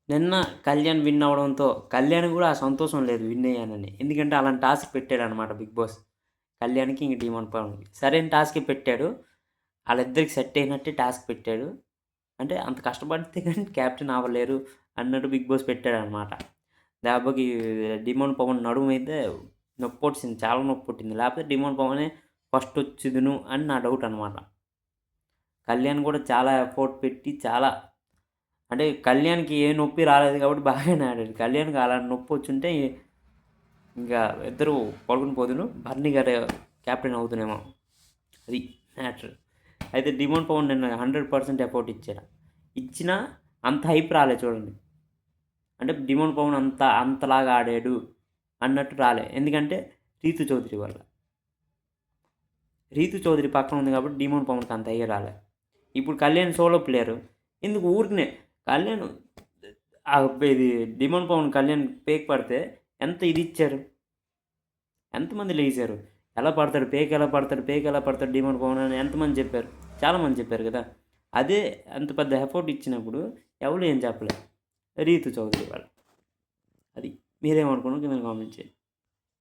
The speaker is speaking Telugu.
నిన్న కళ్యాణ్ విన్ అవ్వడంతో కళ్యాణ్‌కి కూడా ఆ సంతోషం లేదు విన్ అయ్యానని. ఎందుకంటే అలాంటి టాస్క్ పెట్టాడనమాట బిగ్ బాస్. కళ్యాణ్‌కి ఇంక డీమన్ పవన్‌కి. సరైన టాస్కే పెట్టాడు. ఆళ్ళిద్దరికి సెట్ అయినట్టే టాస్క్ పెట్టాడు. అంటే అంత కష్టపడితే గాని క్యాప్టెన్ అవ్వలేరు అన్నట్టు బిగ్ బాస్ పెట్టాడనమాట. దెబ్బకి డిమోన్ పవన్ నడుమైతే నొప్పొచ్చేసింది. చాలా నొప్పొట్టింది. లేకపోతే డిమోన్ పవనే ఫస్ట్ వచ్చుదును అని నా డౌట్ అనమాట. కళ్యాణ్ కూడా చాలా ఎఫర్ట్ పెట్టి చాలా అంటే కళ్యాణ్‌కి ఏ నొప్పి రాలేదు కాబట్టి బాగానే ఆడాడు. కళ్యాణ్‌కి అలాంటి నొప్పొచ్చుంటే ఇంకా ఇద్దరు పడుకుని పోదును. బర్నీ గారు కెప్టెన్ అవుదునేమో. అది మ్యాటర్. అయితే డిమోన్ పవన్ నిన్న 100% ఎఫర్ట్ ఇచ్చాడు. ఇచ్చినా అంత హైప్ రాలే చూడండి. అంటే డిమోన్ పవన్ అంతలాగా ఆడాడు అన్నట్టు రాలే. ఎందుకంటే రీతు చౌదరి వల్ల. రీతు చౌదరి పక్కన ఉంది కాబట్టి డిమోన్ పవన్‌కి అంత అయ్యే రాలే. ఇప్పుడు కళ్యాణ్ సోలో ప్లేయరు. ఎందుకు ఊరికనే కళ్యాణ్ ఇది డిమోన్ పవన్ కళ్యాణ్ పేక్ పడితే ఎంత ఇది ఇచ్చారు. ఎంతమంది లేసారు. ఎలా పడతాడు, పేక్ ఎలా పడతాడు, పేక్ ఎలా పడతాడు డిమోన్ పవన్ అని ఎంతమంది చెప్పారు. చాలామంది చెప్పారు కదా! అదే అంత పెద్ద ఎఫర్ట్ ఇచ్చినప్పుడు ఎవరు ఏం చెప్పలేదు. రీతు చౌదరి వాళ్ళు. అది. మీరేమనుకున్నారో కింద కామెంట్ చేయండి.